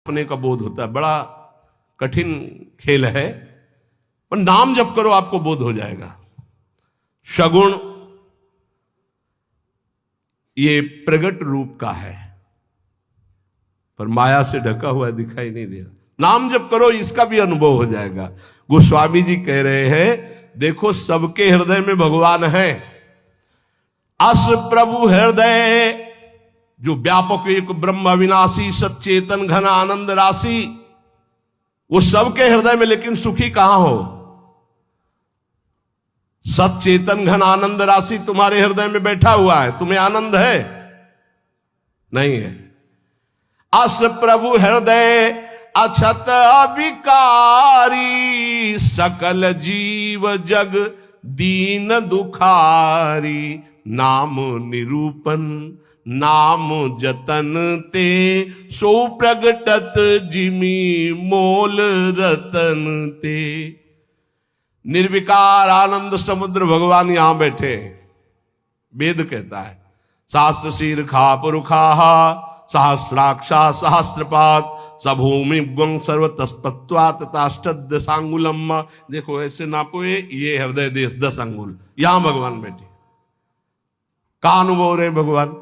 अपने का बोध होता है। बड़ा कठिन खेल है, पर नाम जप करो आपको बोध हो जाएगा। सगुण ये प्रगट रूप का है, पर माया से ढका हुआ दिखाई नहीं दे रहा। नाम जप करो, इसका भी अनुभव हो जाएगा। गोस्वामी जी कह रहे हैं, देखो सबके हृदय में भगवान है। अस प्रभु हृदय जो व्यापक एक ब्रह्म अविनाशी सच्चेतन घन आनंद राशि, वो सबके हृदय में, लेकिन सुखी कहां हो? सच्चेतन घन आनंद राशि तुम्हारे हृदय में बैठा हुआ है, तुम्हें आनंद है? नहीं है। अस प्रभु हृदय अछत अविकारी, सकल जीव जग दीन दुखारी, नाम निरूपण नाम जतन ते, सो प्रगटत जिमी मोल रतन ते। निर्विकार आनंद समुद्र भगवान यहां बैठे हैं। वेद कहता है, शास्त्र शीर खा पुरुखा सहस्राक्षा सहस्रपात सभूमि गुण सर्व तस्पत्वा तथाष्टदशांगुलम। देखो ऐसे नापो, ये हृदय देश 10 अंगुल, यहां भगवान बैठे। का अनुभव रहे भगवान?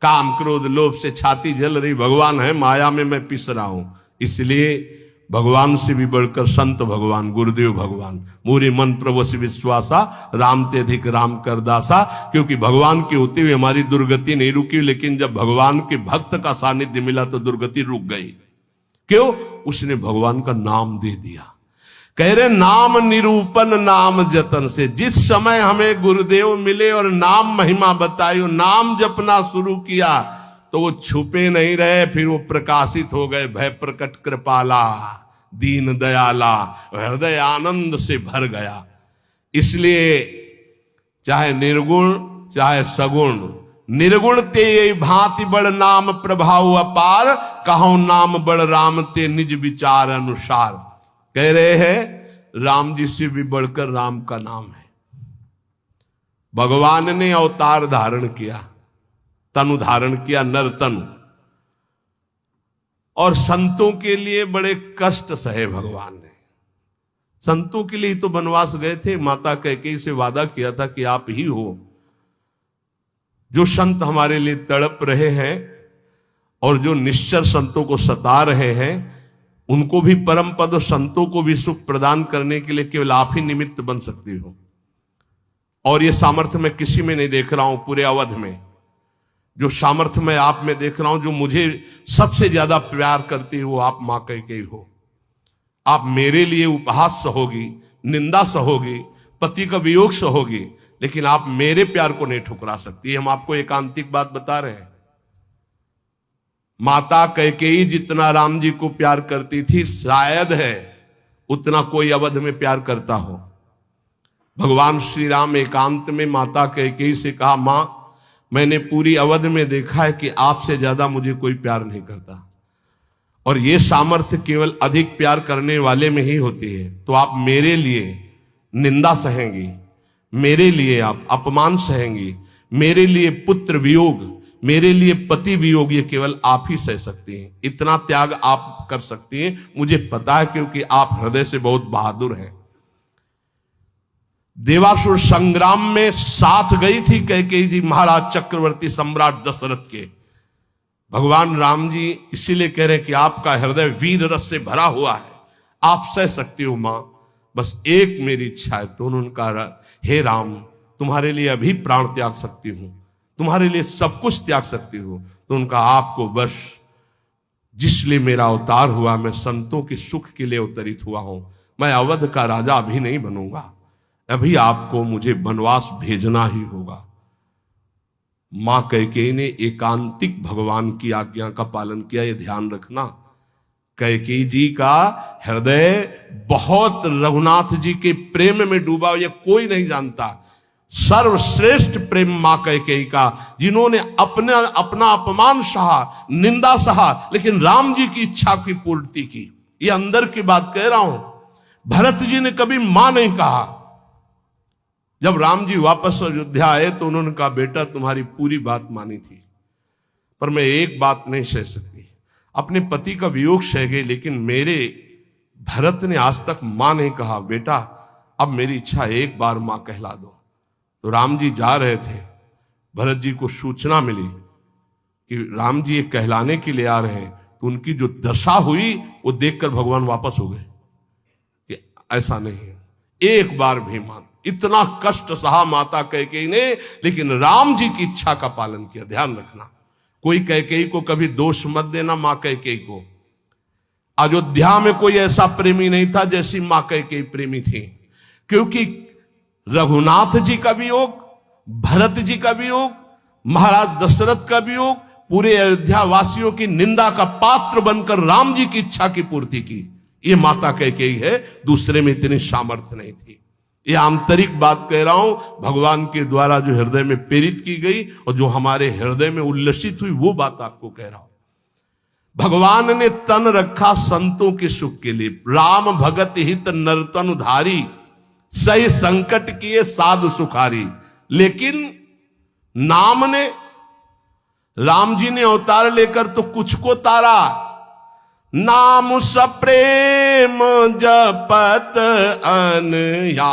काम क्रोध लोभ से छाती जल रही, भगवान है माया में मैं पिस रहा हूं। इसलिए भगवान से भी बढ़कर संत भगवान, गुरुदेव भगवान, मोरे मन प्रभु से विश्वासा, राम ते अधिक राम कर दासा। क्योंकि भगवान के होते हुए हमारी दुर्गति नहीं रुकी, लेकिन जब भगवान के भक्त का सानिध्य मिला तो दुर्गति रुक गई। क्यों? उसने भगवान का नाम दे दिया। कह रहे नाम निरूपण नाम जतन से। जिस समय हमें गुरुदेव मिले और नाम महिमा बताई, नाम जपना शुरू किया, तो वो छुपे नहीं रहे, फिर वो प्रकाशित हो गए। भय प्रकट कृपाला दीन दयाला, हृदय आनंद से भर गया। इसलिए चाहे निर्गुण चाहे सगुण, निर्गुण ते भांति बड़ नाम प्रभाव अपार, कहो नाम बड़ राम ते निज विचार अनुसार। कह रहे हैं राम जी से भी बढ़कर राम का नाम है। भगवान ने अवतार धारण किया, तनु धारण किया, नर तनु, और संतों के लिए बड़े कष्ट सहे भगवान ने। संतों के लिए तो वनवास गए थे। माता कैकेयी से वादा किया था कि आप ही हो जो संत हमारे लिए तड़प रहे हैं, और जो निश्चर संतों को सता रहे हैं, उनको भी परम पद, संतों को भी सुख प्रदान करने के लिए केवल आप ही निमित्त बन सकती हो। और ये सामर्थ्य मैं किसी में नहीं देख रहा हूं। पूरे अवध में जो सामर्थ्य मैं आप में देख रहा हूं, जो मुझे सबसे ज्यादा प्यार करती हो, आप मां कैकेयी हो। आप मेरे लिए उपहास सहोगी, निंदा सहोगी, पति का वियोग सहोगी, लेकिन आप मेरे प्यार को नहीं ठुकरा सकती। हम आपको एकांतिक बात बता रहे हैं। माता कैकेयी जितना राम जी को प्यार करती थी, शायद है उतना कोई अवध में प्यार करता हो। भगवान श्री राम एकांत में माता कैकेयी से कहा, मां मैंने पूरी अवध में देखा है कि आपसे ज्यादा मुझे कोई प्यार नहीं करता, और ये सामर्थ्य केवल अधिक प्यार करने वाले में ही होती है। तो आप मेरे लिए निंदा सहेंगी, मेरे लिए आप अपमान सहेंगी, मेरे लिए पुत्र वियोग, मेरे लिए पति वियोग, ये केवल आप ही सह सकती हैं। इतना त्याग आप कर सकती हैं, मुझे पता है, क्योंकि आप हृदय से बहुत बहादुर हैं। देवासुर संग्राम में साथ गई थी कैकेयी जी महाराज चक्रवर्ती सम्राट दशरथ के। भगवान राम जी इसीलिए कह रहे कि आपका हृदय वीर रस से भरा हुआ है, आप सह सकती हो मां, बस एक मेरी इच्छा है। तो उन्होंने कहा, हे राम तुम्हारे लिए अभी प्राण त्याग सकती हूं, तुम्हारे लिए सब कुछ त्याग सकती हो। तो उनका, आपको बस जिसलिए मेरा अवतार हुआ, मैं संतों के सुख के लिए अवतरित हुआ हूं। मैं अवध का राजा अभी नहीं बनूंगा, अभी आपको मुझे वनवास भेजना ही होगा। मां कैकेयी ने एकांतिक भगवान की आज्ञा का पालन किया। ये ध्यान रखना, कैकेयी जी का हृदय बहुत रघुनाथ जी के प्रेम में डूबा, ये कोई नहीं जानता। सर्वश्रेष्ठ प्रेम मां कैकेयी का, जिन्होंने अपना अपमान सहा, निंदा सहा, लेकिन राम जी की इच्छा की पूर्ति की। ये अंदर की बात कह रहा हूं। भरत जी ने कभी मां नहीं कहा। जब राम जी वापस अयोध्या आए तो उन्होंने कहा, बेटा तुम्हारी पूरी बात मानी थी, पर मैं एक बात नहीं सह सकती। अपने पति का वियोग सह गई, लेकिन मेरे भरत ने आज तक मां नहीं कहा। बेटा अब मेरी इच्छा एक बार मां कहला दो। तो राम जी जा रहे थे, भरत जी को सूचना मिली कि राम जी ये कहलाने के लिए आ रहे हैं। तो उनकी जो दशा हुई वो देखकर भगवान वापस हो गए कि ऐसा नहीं है, एक बार भी मान। इतना कष्ट सहा माता कैकेयी ने, लेकिन राम जी की इच्छा का पालन किया। ध्यान रखना, कोई कैकेयी को कभी दोष मत देना। मां कैकेयी को, अयोध्या में कोई ऐसा प्रेमी नहीं था जैसी मां कैकेयी प्रेमी थी, क्योंकि रघुनाथ जी का वियोग, भरत जी का वियोग, महाराज दशरथ का वियोग, पूरे अयोध्या वासियों की निंदा का पात्र बनकर राम जी की इच्छा की पूर्ति की। ये माता कैकेयी है, दूसरे में इतनी सामर्थ्य नहीं थी। ये आंतरिक बात कह रहा हूं, भगवान के द्वारा जो हृदय में प्रेरित की गई और जो हमारे हृदय में उल्लसित हुई, वो बात आपको कह रहा हूं। भगवान ने तन रखा संतों के सुख के लिए। राम भगत हित नरतन उधारी, सही संकट किए साधु सुखारी। लेकिन नाम ने, राम जी ने अवतार लेकर तो कुछ को तारा। नाम सप्रेम जपत अनयासा,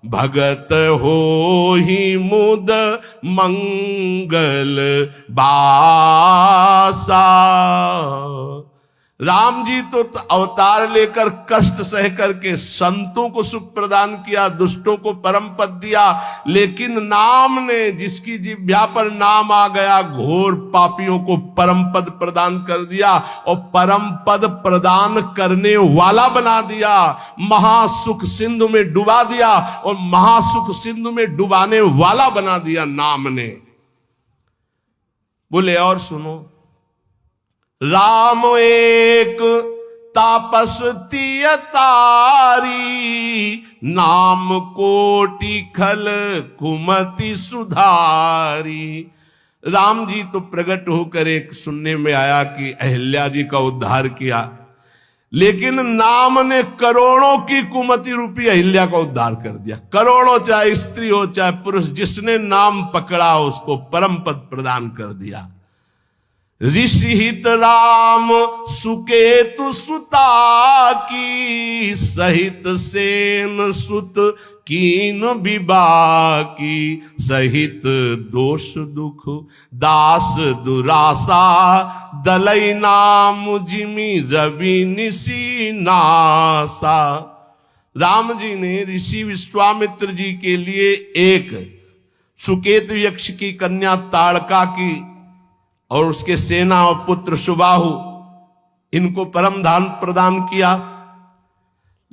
भगत हो ही मुद मंगल बासा। राम जी तो अवतार लेकर कष्ट सह करके संतों को सुख प्रदान किया, दुष्टों को परम पद दिया। लेकिन नाम ने, जिसकी जिह्वा पर नाम आ गया, घोर पापियों को परम पद प्रदान कर दिया और परम पद प्रदान करने वाला बना दिया। महासुख सिंधु में डुबा दिया और महासुख सिंधु में डुबाने वाला बना दिया नाम ने। बोले और सुनो, राम एक तापस तियतारी, नाम कोटि खल कुमति सुधारी। राम जी तो प्रकट होकर एक सुनने में आया कि अहिल्या जी का उद्धार किया, लेकिन नाम ने करोड़ों की कुमति रूपी अहिल्या का उद्धार कर दिया। करोड़ों, चाहे स्त्री हो चाहे पुरुष, जिसने नाम पकड़ा उसको परम पद प्रदान कर दिया। ऋषि हित राम सुकेतु सुता की, सहित सेन सुत कीन विवाह की। सहित दोष दुख दास दुरासा, दलई नाम जिमि रवि निसी नासा। राम जी ने ऋषि विश्वामित्र जी के लिए एक सुकेतु यक्ष की कन्या ताड़का की और उसके सेना और पुत्र सुबाहु, इनको परम दान प्रदान किया।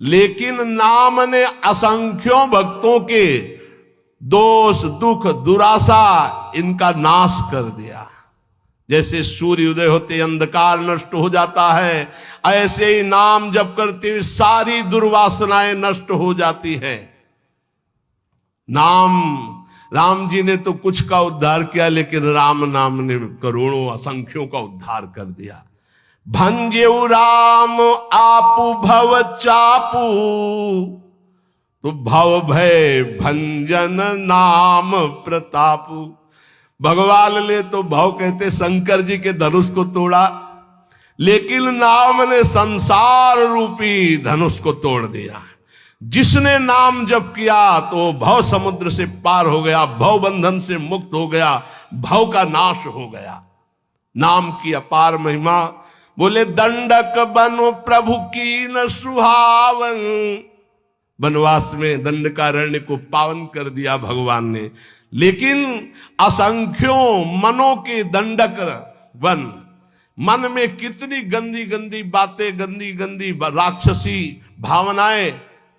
लेकिन नाम ने असंख्यों भक्तों के दोष दुख दुराशा इनका नाश कर दिया। जैसे सूर्य उदय होते अंधकार नष्ट हो जाता है, ऐसे ही नाम जप करते हुए सारी दुर्वासनाएं नष्ट हो जाती है। राम जी ने तो कुछ का उद्धार किया, लेकिन राम नाम ने करोड़ों असंख्यों का उद्धार कर दिया। भंजेउ राम आपु भव चापू, तो भव भय भंजन नाम प्रतापु। भगवान ने तो भव कहते शंकर जी के धनुष को तोड़ा, लेकिन नाम ने संसार रूपी धनुष को तोड़ दिया। जिसने नाम जप किया तो भव समुद्र से पार हो गया, भव बंधन से मुक्त हो गया, भव का नाश हो गया। नाम की अपार महिमा। बोले दंडक बनो प्रभु की न सुहावन, वनवास में दंडकारण्य को पावन कर दिया भगवान ने। लेकिन असंख्यों मनों के दंडक वन, मन में कितनी गंदी गंदी बातें, गंदी गंदी राक्षसी भावनाएं,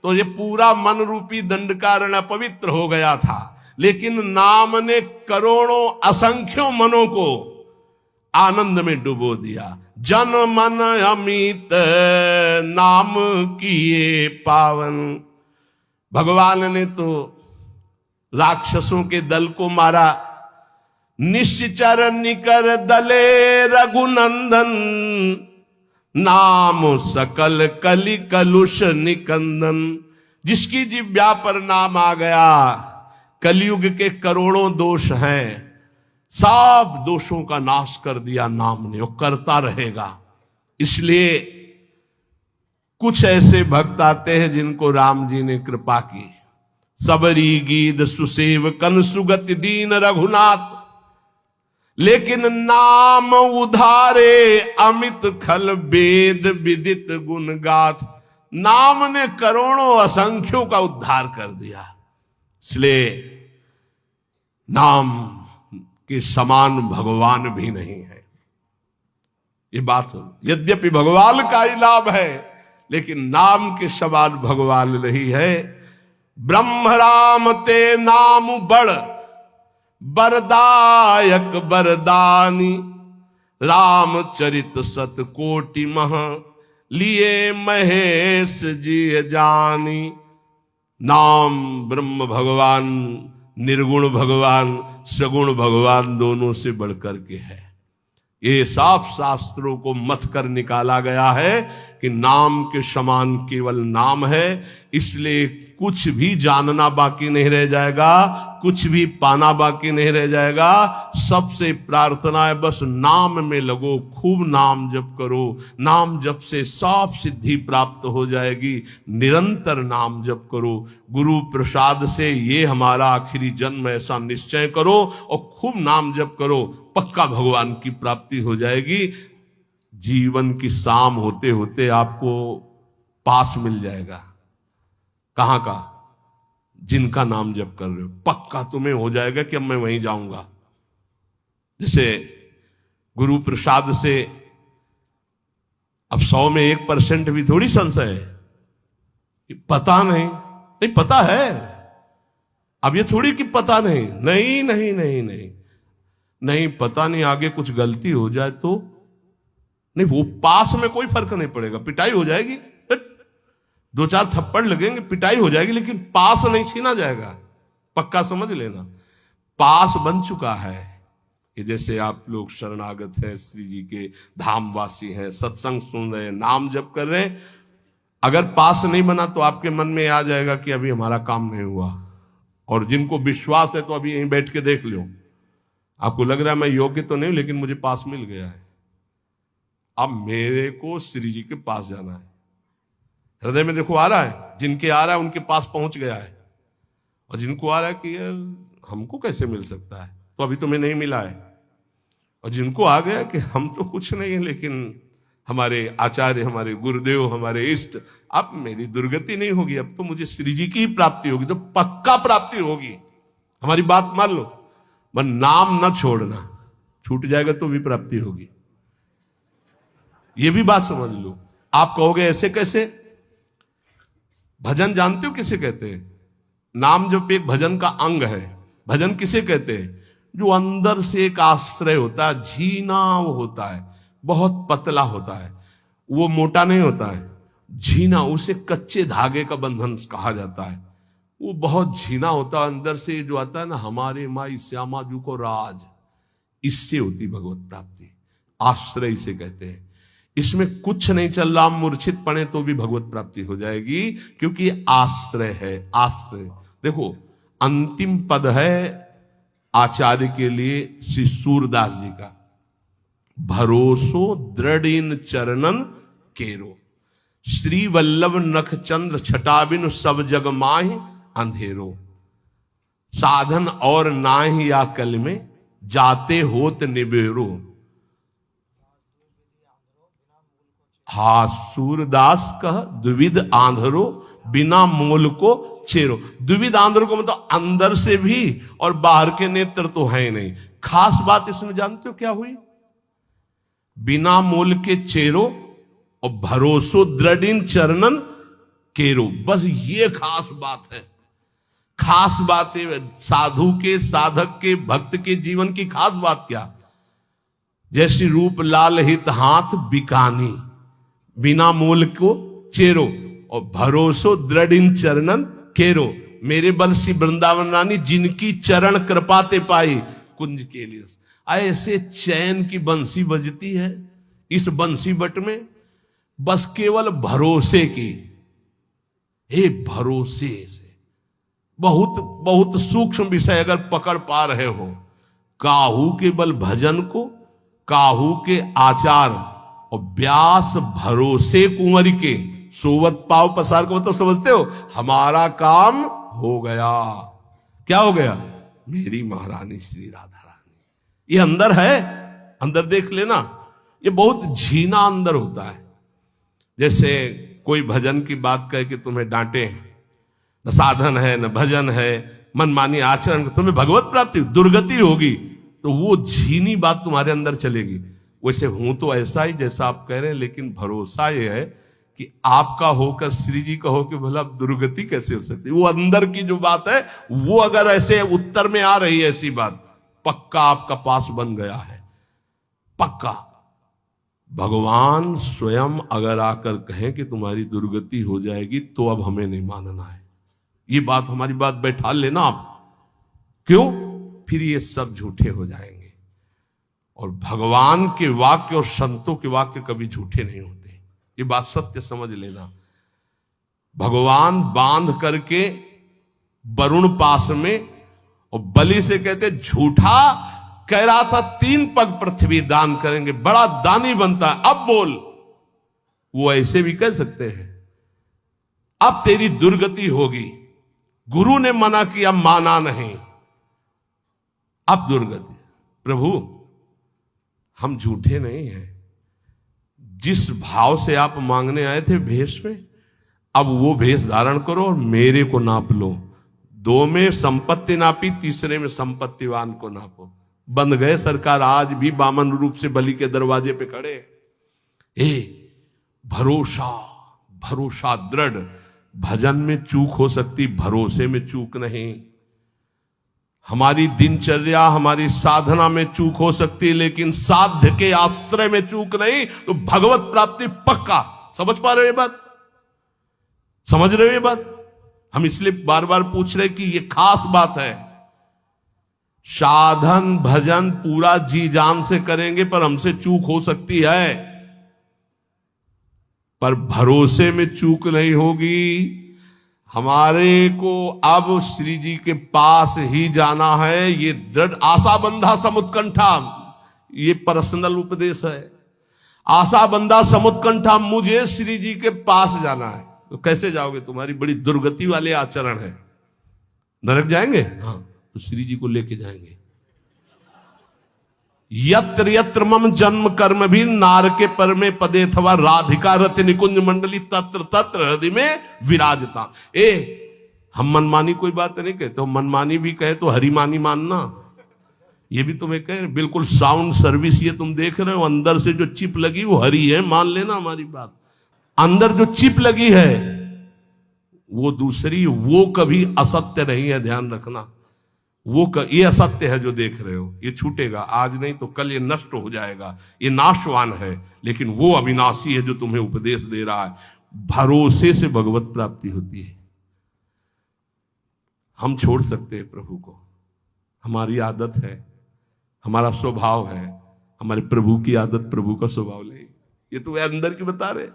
तो ये पूरा मन रूपी दंडकारण्य पवित्र हो गया था। लेकिन नाम ने करोड़ों असंख्यों मनों को आनंद में डुबो दिया। जन मन अमित नाम किए पावन। भगवान ने तो राक्षसों के दल को मारा। निश्चर निकर दले रघुनंदन, नाम सकल कलि कलुष निकंदन। जिसकी जिह्वा पर नाम आ गया, कलयुग के करोड़ों दोष हैं सब दोषों का नाश कर दिया नाम ने, वो करता रहेगा। इसलिए कुछ ऐसे भक्त आते हैं जिनको राम जी ने कृपा की। सबरी गीत सुसेव कन सुगति दीन रघुनाथ, लेकिन नाम उधारे अमित खल वेद विदित गुण गाथ। नाम ने करोड़ों असंख्यों का उद्धार कर दिया। इसलिए नाम के समान भगवान भी नहीं है। ये बात यद्यपि भगवान का ही लाभ है, लेकिन नाम के समान भगवान नहीं है। ब्रह्म राम ते नाम बड़ बरदायक बरदानी, रामचरित सत कोटि मह लिए महेश जी जानी। नाम ब्रह्म भगवान, निर्गुण भगवान, सगुण भगवान दोनों से बढ़कर के है। ये साफ शास्त्रों को मथ कर निकाला गया है कि नाम के समान केवल नाम है। इसलिए कुछ भी जानना बाकी नहीं रह जाएगा, कुछ भी पाना बाकी नहीं रह जाएगा। सबसे प्रार्थना है बस नाम में लगो, खूब नाम जप करो। नाम जप से सब सिद्धि प्राप्त हो जाएगी। निरंतर नाम जप करो। गुरु प्रसाद से ये हमारा आखिरी जन्म ऐसा निश्चय करो और खूब नाम जप करो, पक्का भगवान की प्राप्ति हो जाएगी। जीवन की शाम होते होते आपको पास मिल जाएगा। कहां का? जिनका नाम जप कर रहे हो, पक्का तुम्हें हो जाएगा कि अब मैं वहीं जाऊंगा। जैसे गुरु प्रसाद से अब 100 में 1% भी थोड़ी संशय है। पता नहीं पता है। अब ये थोड़ी कि पता नहीं, नहीं नहीं नहीं नहीं नहीं पता नहीं, आगे कुछ गलती हो जाए तो नहीं, वो पास में कोई फर्क नहीं पड़ेगा। पिटाई हो जाएगी, 2-4 थप्पड़ लगेंगे, पिटाई हो जाएगी, लेकिन पास नहीं छीना जाएगा। पक्का समझ लेना, पास बन चुका है। कि जैसे आप लोग शरणागत हैं, श्री जी के धामवासी हैं, सत्संग सुन रहे हैं, नाम जप कर रहे हैं, अगर पास नहीं बना तो आपके मन में आ जाएगा कि अभी हमारा काम नहीं हुआ। और जिनको विश्वास है तो अभी यहीं बैठ के देख लो, आपको लग रहा है मैं योग्य तो नहीं, लेकिन मुझे पास मिल गया है। अब मेरे को श्री जी के पास जाना है। हृदय में देखो आ रहा है, जिनके आ रहा है उनके पास पहुंच गया है, और जिनको आ रहा है कि यार हमको कैसे मिल सकता है, तो अभी तुम्हें नहीं मिला है। और जिनको आ गया कि हम तो कुछ नहीं है, लेकिन हमारे आचार्य, हमारे गुरुदेव, हमारे इष्ट, अब मेरी दुर्गति नहीं होगी, अब तो मुझे श्री जी की ही प्राप्ति होगी, तो पक्का प्राप्ति होगी। हमारी बात मान लो, पर नाम ना छोड़ना, छूट जाएगा तो भी प्राप्ति होगी। ये भी बात समझ लो। आप कहोगे ऐसे कैसे? भजन जानते हो किसे कहते हैं? नाम जप एक भजन का अंग है। भजन किसे कहते हैं? जो अंदर से एक आश्रय होता है, झीना वो होता है, बहुत पतला होता है, वो मोटा नहीं होता है, झीना, उसे कच्चे धागे का बंधन कहा जाता है। वो बहुत झीना होता है, अंदर से जो आता है ना, हमारे माई श्यामा जू को राज, इससे होती भगवत प्राप्ति। आश्रय इसे कहते हैं। इसमें कुछ नहीं चल रहा, मूर्छित पड़े तो भी भगवत प्राप्ति हो जाएगी, क्योंकि आश्रय है। आश्रय देखो, अंतिम पद है आचार्य के लिए श्री सूरदास जी का, भरोसो दृढ़ इन चरणन केरो, श्री वल्लभ नख चंद्र छटाबिन सब जग माहि अंधेरो, साधन और नाहि या कल में जाते होत निबेरो। हा सूरदास कह द्विविध आंधरो, बिना मोल को चेरो। द्विविध आंधरो को मतलब अंदर से भी और बाहर के नेत्र तो है ही नहीं। खास बात इसमें जानते हो क्या हुई? बिना मोल के चेरो और भरोसो दृढ़ चरणन केरो। बस ये खास बात है। खास बात है साधु के, साधक के, भक्त के जीवन की खास बात क्या? जैसी रूप लाल हित हाथ बिकानी, बिना मोल को चेरो और भरोसो दृढ़ चरणन केरो। मेरे बंसी वृंदावन रानी, जिनकी चरण कृपाते पाई कुंज के लिए। ऐसे चैन की बंसी बजती है इस बंसी बट में, बस केवल भरोसे की। हे भरोसे से बहुत बहुत सूक्ष्म विषय अगर पकड़ पा रहे हो काहू के बल भजन को, काहू के आचार और व्यास भरोसे कुंवर के, सोवत पाव पसार को तो समझते हो, हमारा काम हो गया। क्या हो गया? मेरी महारानी श्री राधा रानी। ये अंदर है, अंदर देख लेना। ये बहुत झीना अंदर होता है। जैसे कोई भजन की बात कहे कि तुम्हें डांटे, न साधन है न भजन है, मनमानी आचरण, तुम्हें भगवत प्राप्ति दुर्गति होगी, तो वो झीनी बात तुम्हारे अंदर चलेगी। वैसे हूं तो ऐसा ही जैसा आप कह रहे हैं, लेकिन भरोसा ये है कि आपका होकर श्री जी का हो कि भला दुर्गति कैसे हो सकती है। वो अंदर की जो बात है, वो अगर ऐसे उत्तर में आ रही है ऐसी बात, पक्का आपका पास बन गया है, पक्का। भगवान स्वयं अगर आकर कहें कि तुम्हारी दुर्गति हो जाएगी, तो अब हमें नहीं मानना है। ये बात, हमारी बात बैठा लेना आप। क्यों? फिर ये सब झूठे हो जाएंगे। और भगवान के वाक्य और संतों के वाक्य कभी झूठे नहीं होते। ये बात सत्य समझ लेना। भगवान बांध करके वरुण पास में, और बलि से कहते झूठा कह रहा था 3 पग पृथ्वी दान करेंगे, बड़ा दानी बनता है, अब बोल। वो ऐसे भी कह सकते हैं, अब तेरी दुर्गति होगी, गुरु ने मना किया, माना नहीं, अब दुर्गति। प्रभु हम झूठे नहीं हैं। जिस भाव से आप मांगने आए थे भेष में, अब वो भेष धारण करो और मेरे को नाप लो। 2 में संपत्ति नापी, तीसरे में संपत्तिवान को नापो। बंद गए सरकार, आज भी बामन रूप से बलि के दरवाजे पे खड़े। भरोसा, भरोसा दृढ़। भजन में चूक हो सकती, भरोसे में चूक नहीं। हमारी दिनचर्या, हमारी साधना में चूक हो सकती, लेकिन साध्य के आश्रय में चूक नहीं। तो भगवत प्राप्ति पक्का। समझ पा रहे हो ये बात? समझ रहे हो ये बात? हम इसलिए बार बार पूछ रहे कि ये खास बात है। साधन भजन पूरा जी जान से करेंगे, पर हमसे चूक हो सकती है, पर भरोसे में चूक नहीं होगी। हमारे को अब श्री जी के पास ही जाना है। ये दृढ़ आशा बंधा समुत्कंठा, ये पर्सनल उपदेश है। आशा बंधा समुत्कंठा, मुझे श्री जी के पास जाना है। तो कैसे जाओगे? तुम्हारी बड़ी दुर्गति वाले आचरण है। नरक जाएंगे? हाँ, तो श्री जी को लेके जाएंगे। यत्र यत्र मम जन्म कर्म भी नारके पर में पदे थवा राधिका रति निकुंज मंडली तत्र तत्र हृदय में विराजता। हम मनमानी कोई बात नहीं कहते, तो मनमानी भी कहे तो हरिमानी मानना। ये भी तुम्हें कहे, बिल्कुल साउंड सर्विस ये तुम देख रहे हो, अंदर से जो चिप लगी वो हरी है, मान लेना हमारी बात। अंदर जो चिप लगी है वो दूसरी, वो कभी असत्य नहीं है, ध्यान रखना। ये असत्य है जो देख रहे हो, ये छूटेगा, आज नहीं तो कल ये नष्ट हो जाएगा, ये नाशवान है। लेकिन वो अविनाशी है जो तुम्हें उपदेश दे रहा है। भरोसे से भगवत प्राप्ति होती है। हम छोड़ सकते हैं प्रभु को, हमारी आदत है, हमारा स्वभाव है। हमारे प्रभु की आदत, प्रभु का स्वभाव नहीं। ये तो वे अंदर की बता रहे।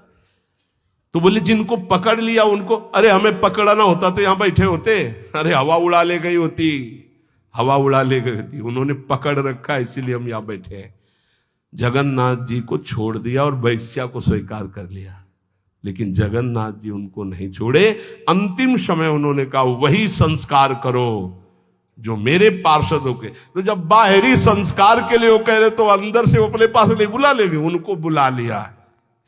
तो बोले जिनको पकड़ लिया उनको, अरे हमें पकड़ना होता तो यहां बैठे होते, अरे हवा उड़ा ले गई होती, हवा उड़ा ले गई थी। उन्होंने पकड़ रखा, इसीलिए हम यहां बैठे हैं। जगन्नाथ जी को छोड़ दिया और वैश्या को स्वीकार कर लिया, लेकिन जगन्नाथ जी उनको नहीं छोड़े। अंतिम समय उन्होंने कहा वही संस्कार करो जो मेरे पार्षदों के। तो जब बाहरी संस्कार के लिए वो कह रहे, तो अंदर से वो अपने पास नहीं बुला लेंगे, उनको बुला लिया।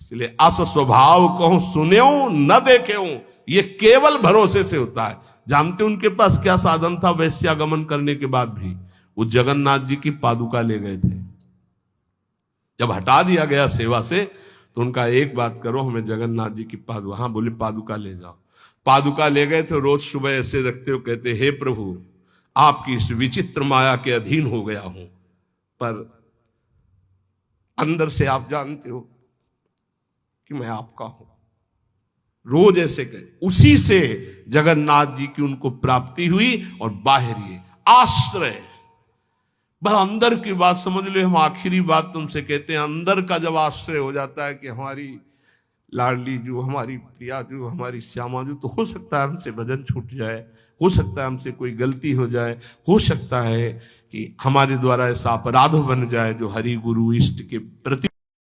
इसलिए अस स्वभाव कहूं सुन्यो न देखें, ये केवल भरोसे से होता है। जानते उनके पास क्या साधन था? वैश्यागमन करने के बाद भी वो जगन्नाथ जी की पादुका ले गए थे। जब हटा दिया गया सेवा से, तो उनका एक बात करो, हमें जगन्नाथ जी की पादुका, हाँ बोले पादुका ले जाओ। पादुका ले गए थे। रोज सुबह ऐसे रखते हो, कहते हे प्रभु आपकी इस विचित्र माया के अधीन हो गया हूं, पर अंदर से आप जानते हो कि मैं आपका हूं। रोज ऐसे कहे। उसी से जगन्नाथ जी की उनको प्राप्ति हुई। और बाहरी आश्रय, बस अंदर की बात समझ लो। हम आखिरी बात तुमसे कहते हैं, अंदर का जब आश्रय हो जाता है कि हमारी लाडली जो, हमारी प्रिया जो, हमारी श्यामा जो, तो हो सकता है हमसे भजन छूट जाए, हो सकता है हमसे कोई गलती हो जाए, हो सकता है कि हमारे द्वारा ऐसा अपराध बन जाए जो हरि गुरु इष्ट के प्रति